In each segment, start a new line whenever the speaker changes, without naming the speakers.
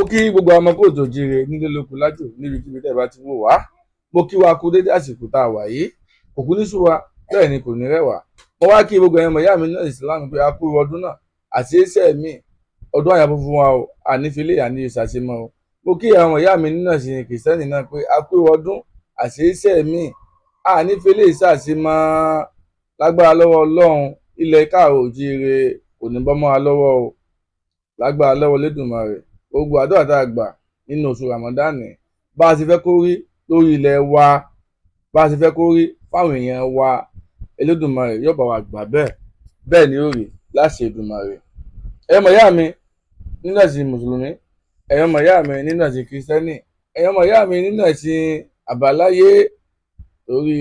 kí gbogbo ọmọ kóòtù jíire nílé lóko lájò níbikíbi tẹ́ bá ti wò wá. Mo kí wa kú dédé àsìkò tá a wà yìí. Kò kú ní sú wa, bẹ́ẹ̀ ni kò ní rẹwà. Mo wá kí gbogbo ẹ̀yin ìyá mi náà ìsìlámù pé a kú ọdún náà àti iṣẹ́ mi ọdún àyàbọ̀ fún wa o, ànífilé àní ìṣàṣemọ́ o. Mo kí àwọn ìyá mi nínú ẹ̀sìn kìrìsìtẹ́nì náà pé a kú ọdún àti iṣẹ́ mi ànífilé ìṣàṣemọ́ lágbára lọ́wọ́ Ọlọ́run. Ilẹ̀ káàró jíire kò ní bọ́ mọ́ wa lọ́wọ́ o, lágbára lọ́wọ́ Olódùmarè. Gbogbo àdúrà tá a gbà nínú oṣù Ràmọ́dánì bá a ti fẹ́ kó rí lórí ilẹ̀ wa, bá a ti fẹ́ kó rí fáwọn èèyàn wa, Olódùmarè yóò bá wa gbà bẹ́ẹ̀ ni ó rí láṣẹ Èdùmàrè. Ẹ̀yin ọmọ ìyá mi nínú ẹ̀sìn Mùsùlùmí, ẹ̀yin ọmọ ìyá mi nínú ẹ̀sìn Kìrìsìtẹ́nì, ẹ̀yin ọmọ ìyá mi nínú ẹ̀sìn àbáláyé, torí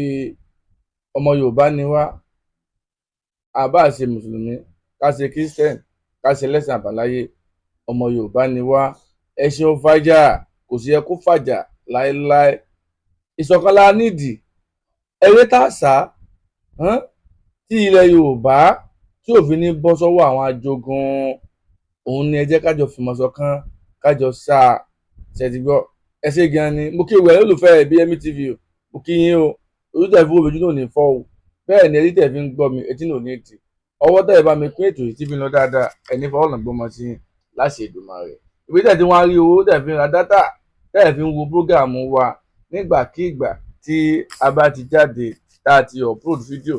ọmọ Yorùbá ni wá, àbá ṣe Mùsùlùmí, ká ṣe Kìrìsìtẹ́nì, ká ṣe lẹ́sìn àbáláyé, ọmọ Yorùbá ni wá. Ẹ̀sìn ò fàjà, kò sí yẹ kó fàjà láéláé. Ìṣọ̀kan la nídìí. Eré tá a sá tí ilẹ̀ Yorùbá tí òfin ní bọ́ sọ́wọ́ àwọn ajogun, òun ni ẹ jẹ́ kájọ fìmọ̀ ṣọ̀kan, kájọ sá ṣẹ̀dígbọ́. Ẹ ṣé gan ni. Mo kí ìwé olùfẹ́ Ipinya TV o, mo kí yín o. Ojú tẹ̀ fún ojú náà ní fọ́ o, bẹ́ẹ̀ ni etí tẹ̀ fi ń gbọ́ mi, etí náà ní tì. Ọwọ́ tẹ̀ bá mi pín ètò yìí tí fi ń lọ dáadáa, ẹni fọwọ́ náà gbọ́mọ sí láṣẹ Èdùmàrè. Ìwé tẹ̀ tí wọ́n á rí owó tẹ̀ fi ń ra dátà, tẹ̀ fi ń wo prógàmù wa nígbàkigbà tí a bá ti jáde, tá a ti upload fídíò,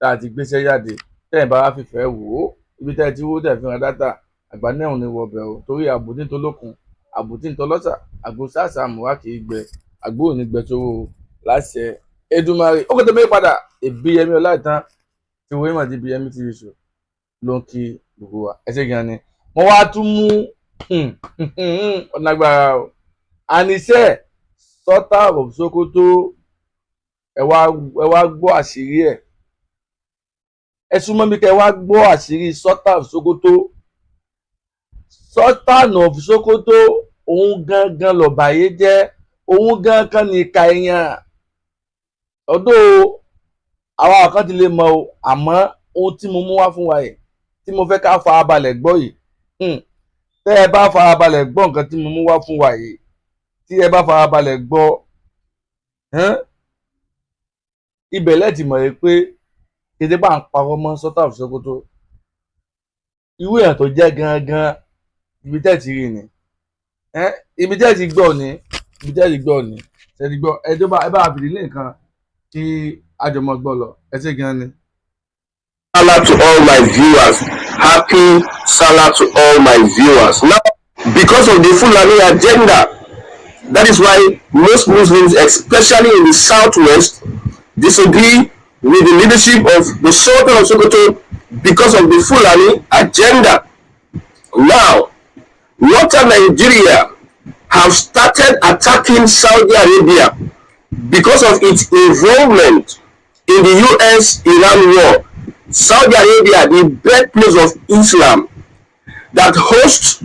tá a ti gbéṣẹ́ jáde, tẹ̀ bá wá fìfẹ́ wò ó. Ibi tẹ̀ tí owó tẹ̀ fi ń ra dátà, àgbà náà ò ní wọbẹ̀ o, torí àbòtí ń tolókun, àbòtí ń tọlọ́sà, àgbo sáàsà mùwá kì í gbẹ, àgbo ò ní gbẹ sówó láṣẹ Èdùmàrè. Ó kò tó mẹ́rin padà, Ìbíyẹmí Ọláìtàn tí wọ́n yìí mà ti Ipinya TV show ló ń kí gbogbo wa. Ẹ ṣé gan ni. Mo wá tún mú ọ̀nà agbára o. Àníṣe Sultan of Sokoto, ẹ wá gbọ́ àṣírí ẹ̀. Ẹ súnmọ́ mi kẹ́ ẹ wá gbọ́ àṣírí Sultan of Sokoto. Sultan of Sokoto, òun gangan lọ̀bàyé jẹ́, òun gangan ní ìka èèyàn. Ọ̀dọ̀ àwa kan ti lè mọ̀ o, àmọ́ ohun tí mo mú wá fún wa yìí, tí mo fẹ́ ká farabalẹ̀ gbọ́ yìí, tẹ́ ẹ bá farabalẹ̀ gbọ́ nǹkan tí mo mú wá fún wa yìí, tí ẹ bá farabalẹ̀ gbọ́, ibẹ̀ lẹ́ẹ̀tì mọ̀ pé kété bá ń parọ́ mọ́ Sultan of Sokoto. Irú èèyàn tó jẹ́ gangan, ibi tẹ́ ti rí ni, ibi tẹ́ ti gbọ́ ni, ibi tẹ́ ti gbọ́ ni, ṣe ti gbọ́. Ẹ bá fìdí lé nǹkan kí àjọmọ̀ gbọ́ lọ. Ẹ ṣé gan ni.
Salah to all my viewers. Happy Salah to all my viewers. Now, because of the Fulani agenda, that is why most Muslims, especially in the southwest, disagree with the leadership of the Sultan of Sokoto because of the Fulani agenda. Now, Northern Nigeria have started attacking Saudi Arabia because of its involvement in the US-Iran war. Saudi Arabia, the birthplace of Islam, that hosts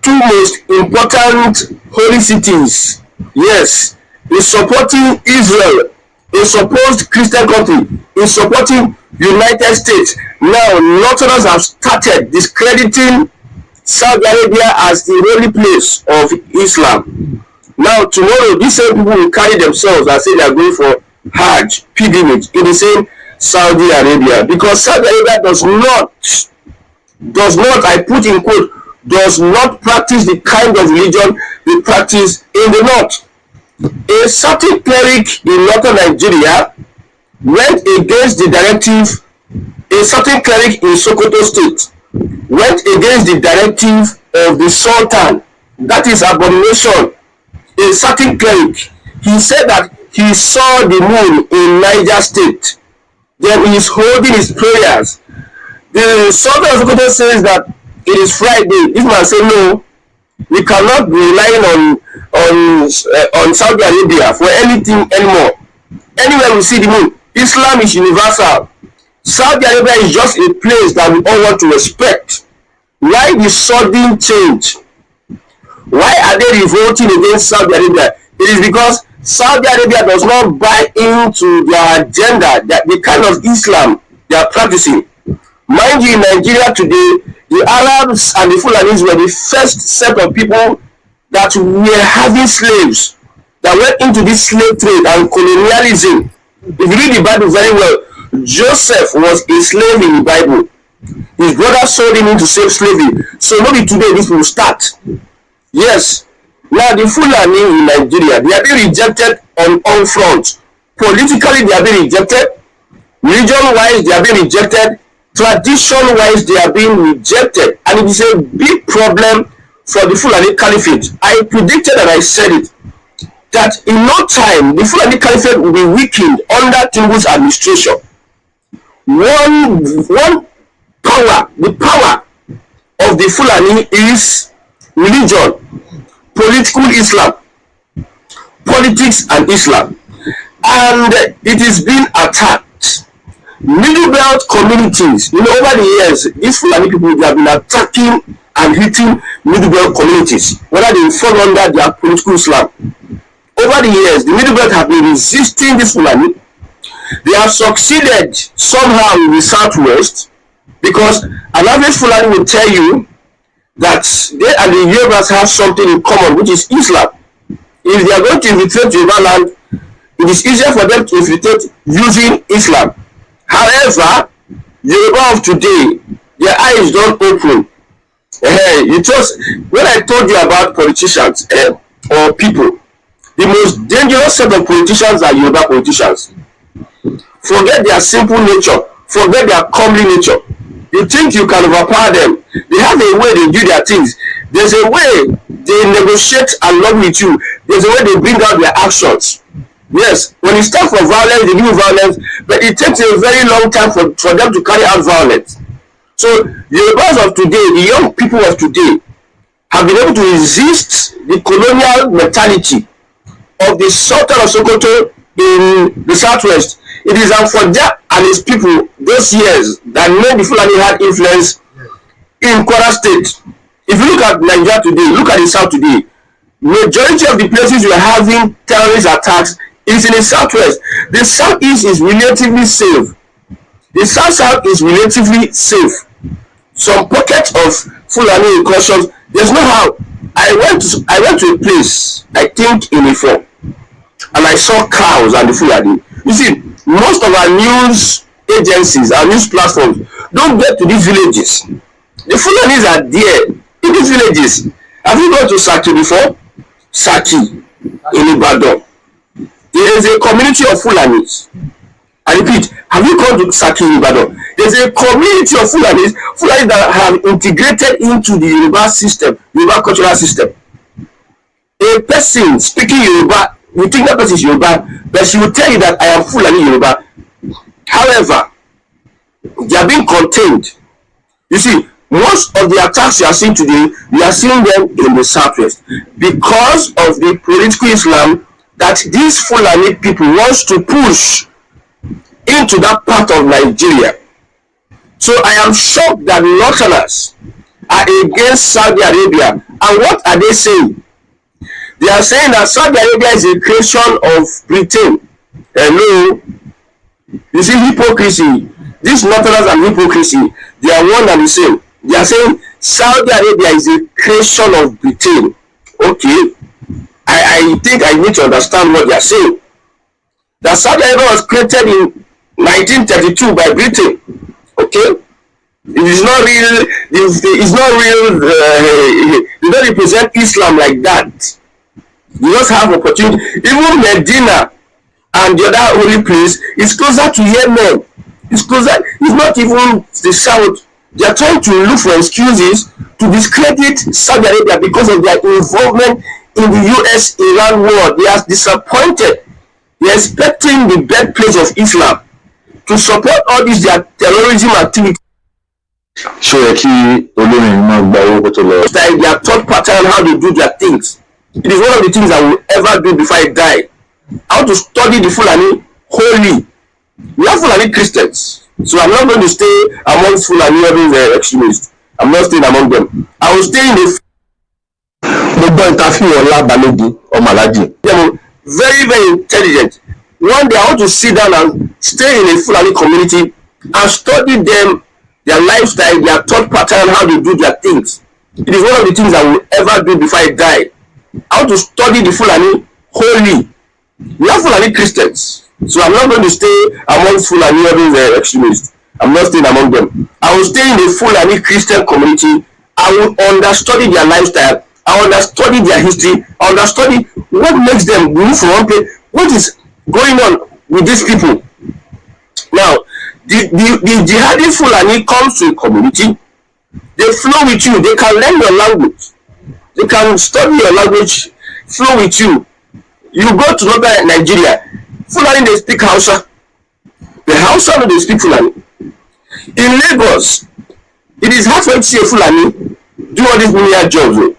two most important holy cities, yes, is supporting Israel, a supposed Christian country, is supporting United States. Now, Northerners have started discrediting Saudi Arabia as the holy place of Islam. Now, tomorrow, these same people will carry themselves and say they are going for Hajj pilgrimage in the same Saudi Arabia, because Saudi Arabia does not, I put in quote, does not practice the kind of religion we practice in the north. A certain cleric in northern Nigeria went against the directive. A certain cleric in Sokoto state went against the directive of the Sultan. That is abomination. A certain cleric, he said that he saw the moon in Niger state. Then he is holding his prayers. The Sultan of Sokoto says that it is Friday. This man say no, we cannot be relying on Saudi Arabia for anything anymore. Anywhere we see the moon, Islam is universal. Saudi Arabia is just a place that we all want to respect. Why the sudden change? Why are they revolting against Saudi Arabia? It is because Saudi Arabia does not buy into their agenda, that the kind of Islam they are practicing. Mind you, in Nigeria today, the Arabs and the Fulanis were the first set of people that were having slaves that went into this slave trade and colonialism. If you read the Bible very well, Joseph was a slave in the Bible. His brother sold him into slavery. So maybe today this will start. Yes. Now the Fulani in Nigeria, they are being rejected on all fronts. Politically, they are being rejected. Religion-wise, they are being rejected. Tradition-wise, they are being rejected. And it is a big problem for the Fulani Caliphate. I predicted and I said it, that in no time, the Fulani Caliphate will be weakened under Tinubu's administration. One power, the power of the Fulani is religion, political Islam, politics and Islam, and it is being attacked. Middle belt communities, over the years, these Fulani people, they have been attacking and hitting middle belt communities, whether they fall under their political Islam. Over the years, the middle belt have been resisting this Fulani. They have succeeded somehow in the southwest, because an average Fulani will tell you that they and the Yorubas have something in common, which is Islam. If they are going to infiltrate Yoruba land, it is easier for them to infiltrate using Islam. However, Yoruba of today, their eyes don't open. When I told you about politicians or people, the most dangerous set of politicians are Yoruba politicians. Forget their simple nature, forget their comely nature. You think you can overpower them. They have a way they do their things. There's a way they negotiate along with you. There's a way they bring out their actions. Yes, when it's time for violence, they give you violence, but it takes a very long time for them to carry out violence. So the Yorubas of today, the young people of today, have been able to resist the colonial mentality of the Sultan of Sokoto in the southwest. It is Amfoja and his people those years that made the Fulani had influence in Kwara State. If you look at Nigeria today, look at the south today, majority of the places we are having terrorist attacks is in the southwest. The southeast is relatively safe. The south is relatively safe. Some pockets of Fulani incursions, there's no how. I went to a place, I think in Ifo, and I saw cows and the Fulani. You see, most of our news agencies, our news platforms, don't get to these villages. The Fulanis are there in these villages. Have you gone to Saki before? Saki in Ibadan. There is a community of Fulanis. I repeat, have you gone to Saki in Ibadan? There is a community of Fulanis that have integrated into the Yoruba system, Yoruba cultural system. A person speaking Yoruba, you think that person is Yoruba, but she will tell you that I am Fulani Yoruba. However, they are being contained. You see, most of the attacks you are seeing today, you are seeing them in the southwest because of the political Islam that these Fulani people wants to push into that part of Nigeria. So I am shocked that Northerners are against Saudi Arabia. And what are they saying? They are saying that Saudi Arabia is a creation of Britain. Hello. You see, hypocrisy. These Northerners and hypocrisy, they are one and the same. They are saying Saudi Arabia is a creation of Britain. Okay. I think I need to understand what they are saying. That Saudi Arabia was created in 1932 by Britain. Okay. It is not real. It's not real. They don't represent Islam like that. You just have opportunity. Even Medina and the other holy place is closer to Yemen. It's closer. It's not even the south. They are trying to look for excuses to discredit Saudi Arabia because of their involvement in the US-Iran war. They are disappointed. They are expecting the birthplace of Islam to support all these their terrorism activities.
Sure, key
Like their thought pattern, how they do their things. It is one of the things I will ever do before I die. How to study the Fulani wholly. We are Fulani Christians, so I'm not going to stay amongst Fulani extremists. I'm not staying among them. I will stay in the very, very intelligent. One day I want to sit down and stay in a Fulani community and study them, their lifestyle, their thought pattern, how they do their things. It is one of the things I will ever do before I die. I want to study the Fulani wholly. We have Fulani Christians, so I'm not going to stay amongst Fulani extremists. I'm not staying among them. I will stay in the Fulani Christian community. I will understudy their lifestyle. I will understudy their history. I will understudy what makes them move from one place. What is going on with these people? Now, the jihadi Fulani comes to a community. They flow with you. They can learn your language. They can study your language, flow with you. You go to northern Nigeria, Fulani they speak Hausa. The Hausa they speak Fulani. In Lagos, it is hard for you to see a Fulani do all these menial jobs.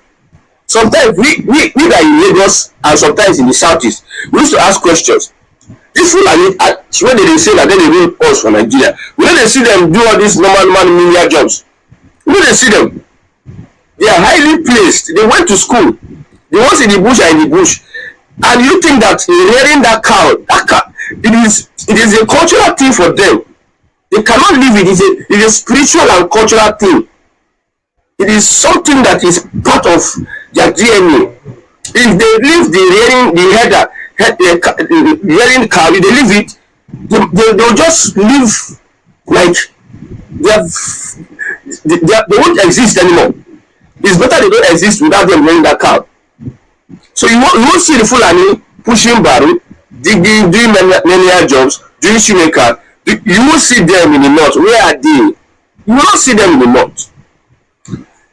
Sometimes we are in Lagos and sometimes in the southeast, we used to ask questions. These Fulani, when they say that, then they will us for Nigeria. When they see them do all these normal menial jobs, when they see them, they are highly placed. They went to school. The ones in the bush are in the bush. And you think that rearing that cow, it is a cultural thing for them. They cannot live it. It is a spiritual and cultural thing. It is something that is part of their DNA. If they leave the rearing cow, if they leave it, they'll just live like they won't exist anymore. It's better they don't exist without them rearing that cow. So you won't see the Fulani pushing barrel, digging, doing menial jobs, doing shoemaker. You won't see them in the north. Where are they? You won't see them in the north.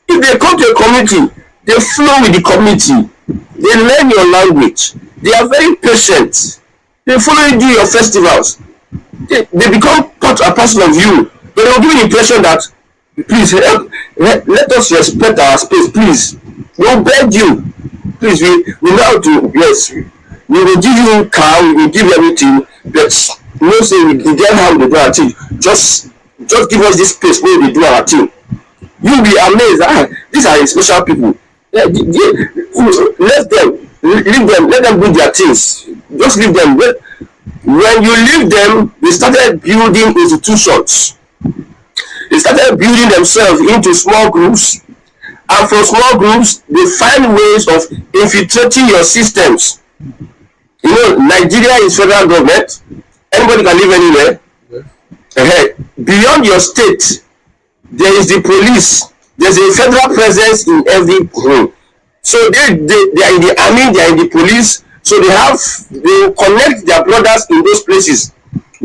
If they come to a community, they flow with the community. They learn your language. They are very patient. They follow you do your festivals. They become part and parcel of you. But they will give you the impression that, please, let us respect our space, please. We'll beg you. Please, we know how to, yes, we will give you car, we will give you everything, but no say we get how we do our thing. Just give us this space where we do our thing. You'll be amazed. These are special people. Let them, leave them, let them do their things. Just leave them. When you leave them, they started building institutions. They started building themselves into small groups. And from small groups, they find ways of infiltrating your systems. You know, Nigeria is federal government. Anybody can live anywhere. Yes. Beyond your state, there is the police. There's a federal presence in every room. So they are in the army, they are in the police. So they connect their brothers in those places.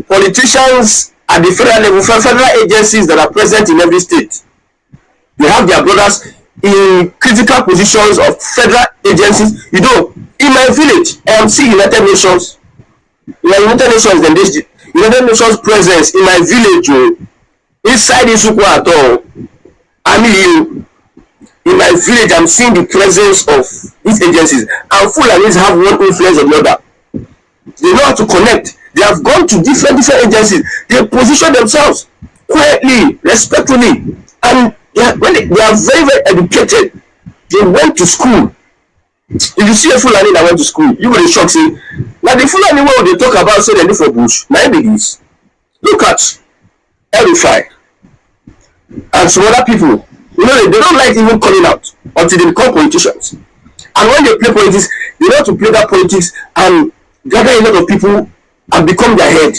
Politicians at the federal level, federal agencies that are present in every state, they have their brothers in critical positions of federal agencies. You know, in my village, I am seeing United Nations. United Nations, then this United Nations presence in my village, inside Isuku at all. I mean, in my village, I'm seeing the presence of these agencies, and Fulanis have one influence or the other. They know how to connect. They have gone to different agencies. They position themselves quietly, respectfully, and when they are very, very educated. They went to school. If you see a Fulani that went to school, you will be shocked. Say, now the Fulani what they talk about, say they live for bush. Now it is. Look at Erifai and some other people. You know, they don't like even coming out until they become politicians. And when they play politics, they know how to play that politics and gather a lot of people and become their head.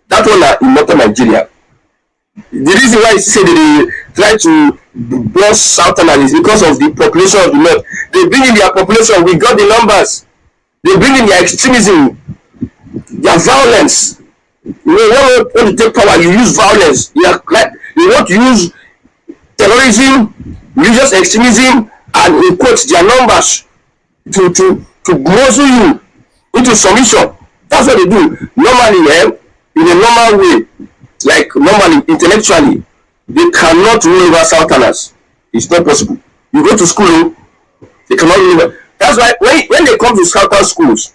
That one in northern Nigeria. The reason why I say that they try to boss Southern is because of the population of the north. They bring in their population, we got the numbers. They bring in their extremism, their violence. You know, when you take power, you use violence. You want to use terrorism, religious extremism, and in quotes their numbers to muzzle you into submission. That's what they do. Normally, in a normal way, like normally, intellectually, they cannot rule over Southerners. It's not possible. You go to school, they cannot rule over. That's why when they come to Southern schools,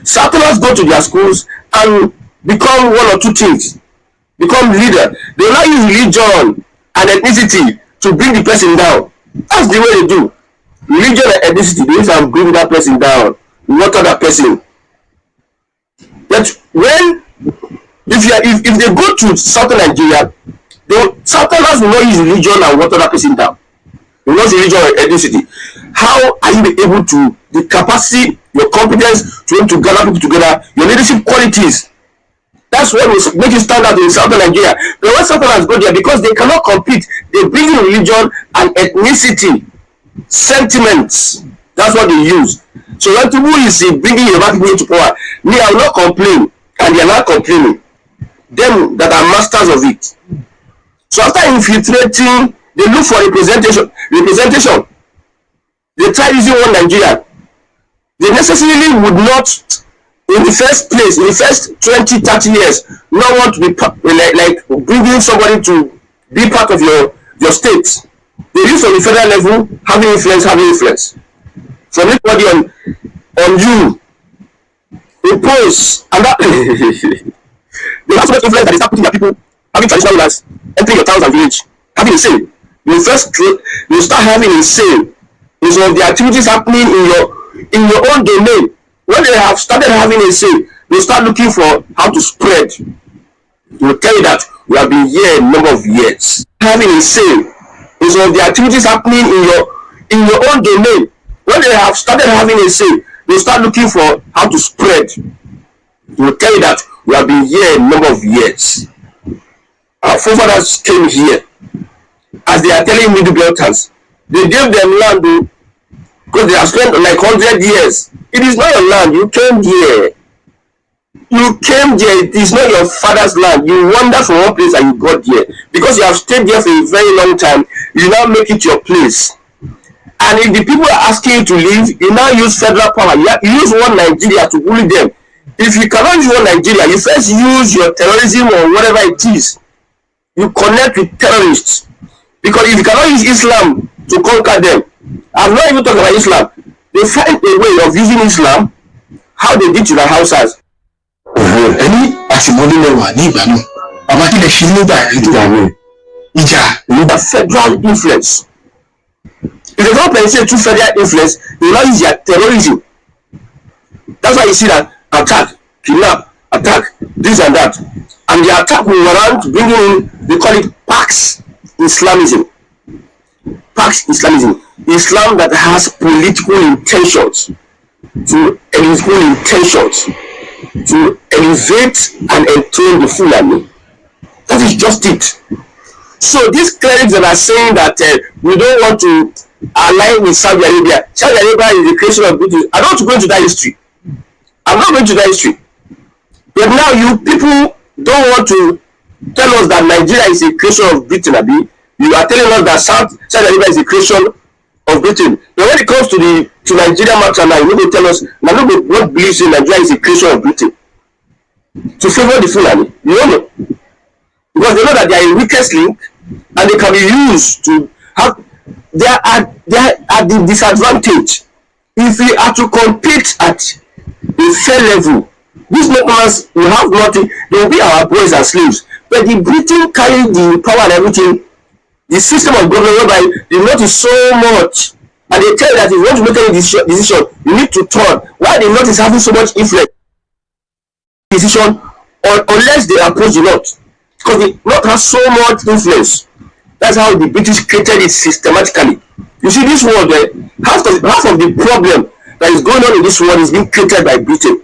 Southerners go to their schools and become one or two things, become leader. They will not use religion and ethnicity to bring the person down. That's the way they do. Religion and ethnicity, they use and bring that person down, not other person. But if they go to Southern Nigeria, the Southerners will not use religion and water that person down. we lost religion or ethnicity. How are you able to, the capacity, your competence to be able to gather people together, your leadership qualities? That's what will make you stand out in southern Nigeria. The West Southerners go there because they cannot compete. They bring in religion and ethnicity, sentiments. That's what they use. So when people is bringing Yoruba people into power, me, I will not complain, and they are not complaining. Them that are masters of it. So after infiltrating, they look for representation. They try using one Nigeria. They necessarily would not, in the first place, in the first 20, 30 years, not want to be like bringing somebody to be part of your state. They use on the federal level, having influence. From anybody on you, impose, and that they have so much influence that they start putting their people, having traditional rulers, entering your towns and village, having a say. You start having a say in some of the activities happening in your own domain. When they have started having a say, they start looking for how to spread. They will tell you that we have been here a number of years. Having a say in some of the activities happening in your own domain. When they have started having a say, they start looking for how to spread. They will tell you that we have been here a number of years. Our forefathers came here. As they are telling Middle Belters, they gave them land because they have spent like 100 years. It is not your land. You came here. It is not your father's land. You wandered from one place and you got here. Because you have stayed there for a very long time, you now make it your place. And if the people are asking you to leave, you now use federal power. You use one Nigeria to bully them. If you cannot use one Nigeria, you first use your terrorism or whatever it is. You connect with terrorists. Because if you cannot use Islam to conquer them, I'm not even talking about Islam. They find a way of using Islam, how they did to the houses.
Any àṣìmọ́lé lẹ́wà ní ìgbà náà bàbá kí lè ṣe nígbà ìjà
federal influence. If they don't penetrate through federal influence, they will not use their terrorism. That's why you see that attack, kidnap, attack, this and that. And the attack will warrant bringing in, they call it Pax Islamism. Pax Islamism. Islam that has political intentions to elevate and enthrone the Fulani. That is just it. So these clerics that are saying that we don't want to align with Saudi Arabia. Saudi Arabia is the creation of Britain. I don't want to go into that history. I'm not going to that history. But now you people don't want to tell us that Nigeria is a creation of Britain, Abi. You are telling us that Saudi Arabia is a creation of Britain. But when it comes to Nigeria matter now, you will tell us now nobody won't believe in Nigeria is a creation of Britain. To favor the Fulani. You don't know. Because they know that they are a weakest link and they can be used to have they are at the disadvantage. If we are to compete at a fair level, these Nigerians will have nothing. They will be our boys and slaves. But the Britain carry the power and everything. The system of government whereby they notice so much, and they tell you that if you want to make any decision, you need to turn. Why the North is having so much influence? Decision, unless they approach the North, because the North has so much influence. That's how the British created it systematically. You see, this world, half of the problem that is going on in this world is being created by Britain,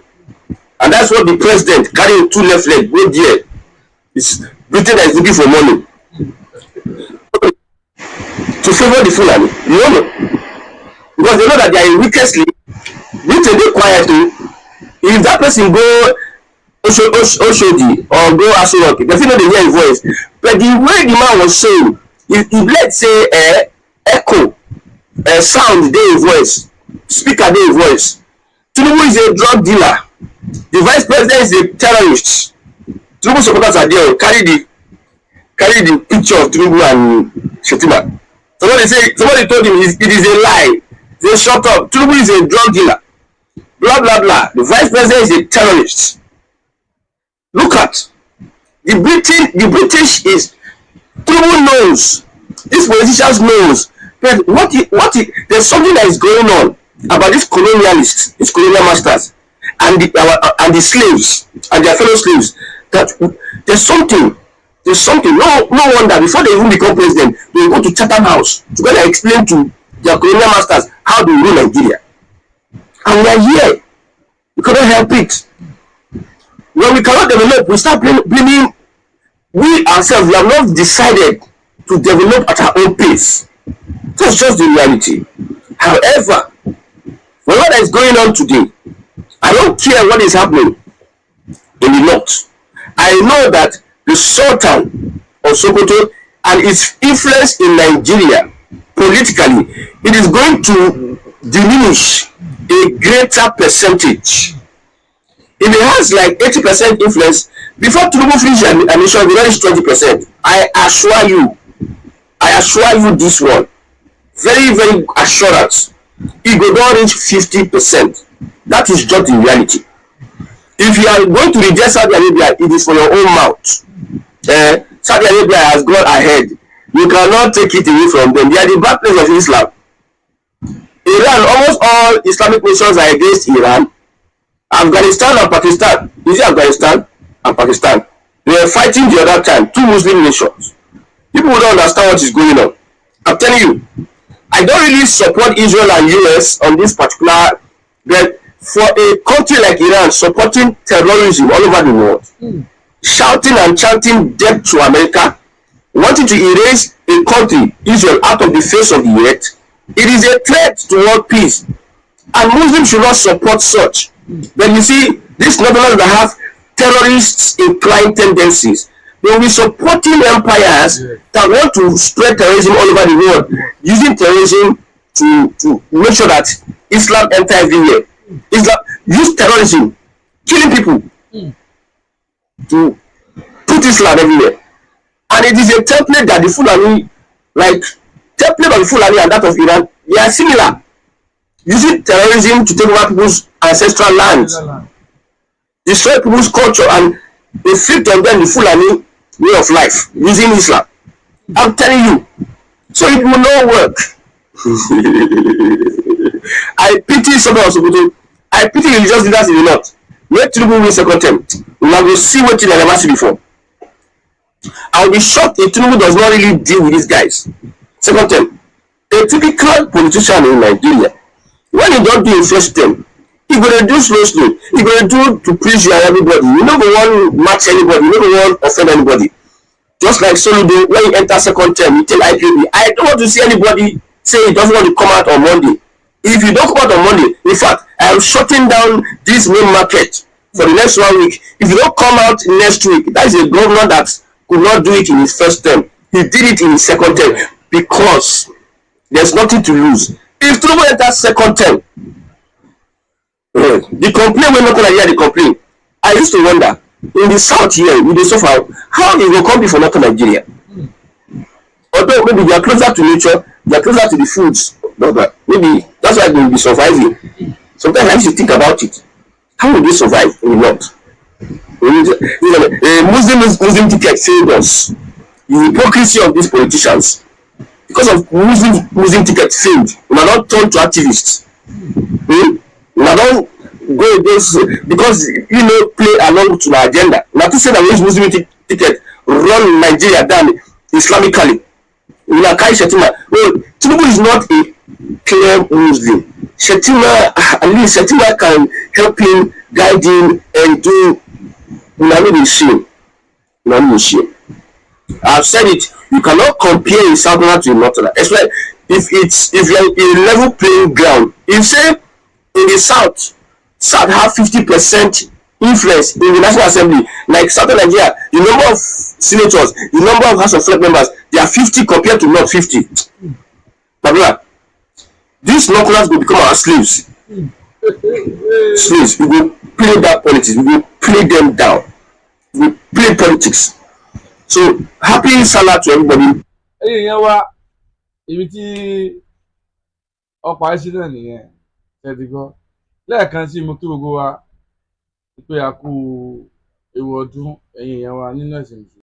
and that's what the president carrying two left legs go there. It's Britain that is looking for money to favor the Fulani. You know, because they know that they are a weakest link. Britain dey quiet too. If that person go Oshodi or go Asorok, they feel no dey hear his voice. But the way the man was saying, if let's say echo, sound dey his voice, speaker dey his voice. Tinubu is a drug dealer. The vice president is a terrorist. Tinubu supporters are there, carry the picture of Tinubu and Shetima. Somebody told him it is a lie. They shut up. Tinubu is a drug dealer. Blah blah blah. The vice president is a terrorist. Look at the British is Tinubu knows. These politicians knows. But there's something that is going on about these colonialists, these colonial masters, and the slaves and their fellow slaves. That there's something There's something. No wonder before they even become president, they go to Chatham House to go and explain to their colonial masters how they rule Nigeria. And we are here. We cannot help it. When we cannot develop, we start blaming we ourselves. We have not decided to develop at our own pace. That's just the reality. However, for what is going on today, I don't care what is happening in the north. I know that the Sultan of Sokoto and its influence in Nigeria politically, it is going to diminish a greater percentage. If it has like 80% influence, before Tinubu finish admission, it reach 20%. I assure you this one. Very, very assurance. It go down reach 50%. That is just the reality. If you are going to reject Saudi Arabia, it is for your own mouth. Saudi Arabia has gone ahead. You cannot take it away from them. They are the birthplace of Islam. Iran, almost all Islamic nations are against Iran. Afghanistan and Pakistan. Is it Afghanistan and Pakistan? They were fighting the other time. Two Muslim nations. People don't understand what is going on. I'm telling you, I don't really support Israel and US on this particular, but for a country like Iran supporting terrorism all over the world, shouting and chanting death to America, wanting to erase a country, Israel, out of the face of the earth, it is a threat to world peace. And Muslims should not support such. But you see, these northerners that have terrorists inclined tendencies, they will be supporting empires that want to spread terrorism all over the world, using terrorism to make sure that Islam enter everywhere. Islam use terrorism, killing people, to put Islam everywhere. And it is a template that the Fulani, like template of the Fulani and that of Iran, they are similar. Using terrorism to take over people's ancestral lands, destroy people's culture, and inflict on them the Fulani way of life using Islam. I'm telling you. So it will not work. I pity some of Sokoto. I pity religious leaders in the north. Let Tinubu win second term. We will see what I never see before. I will be shocked if Tinubu does not really deal with these guys. Second term. A typical politician in Nigeria, when he don't do a first term, he going to do slow. He going to do to please you and everybody. You never want to match anybody. You never want to offend anybody. Just like Soludo, when he enter second term, he tell IPOB, I don't want to see anybody say he doesn't want to come out on Monday. If you don't come out on Monday, in fact, I am shutting down this main market for the next 1 week. If you don't come out next week, that is a governor that could not do it in his first term. He did it in his second term because there's nothing to lose. If Tinubu enters second term, the complaint we're not going to hear the complaint. I used to wonder, in the south here, with the suffer, how it will come before Northern Nigeria? Although maybe they are closer to nature, they are closer to the foods, but maybe that's why they will be surviving. Sometimes I used to think about it. How will they survive in the north? Muslim ticket failed us. The hypocrisy of these politicians. Because of Muslim ticket failed, we are not turned to activists. We are not go against because play along to the agenda. Not to say that this Muslim ticket run Nigeria down Islamically. Tinubu is not a clear Muslim. At least Shetima can help him, guide him, and do. I've said it. You cannot compare a southerner to a northerner. Especially if you're in a level playing ground. If say in the south have 50% influence in the National Assembly, like Southern Nigeria, the number of senators, the number of House of Rep members, they are 50 compared to not 50. But these northerners will become our slaves. Slaves. We will play that politics. We will play them down. We will play politics. So happy Salah to everybody.
Ẹ̀yin wa ibi tí ọ̀pá ẹ̀sìn náà nìyẹn ṣe ti gbọ́ lẹ́ẹ̀kan sí mo kí gbogbo wa pé a kú ewu ọdún ẹ̀yin wa nínú ẹ̀sìn Mùsùlùmí.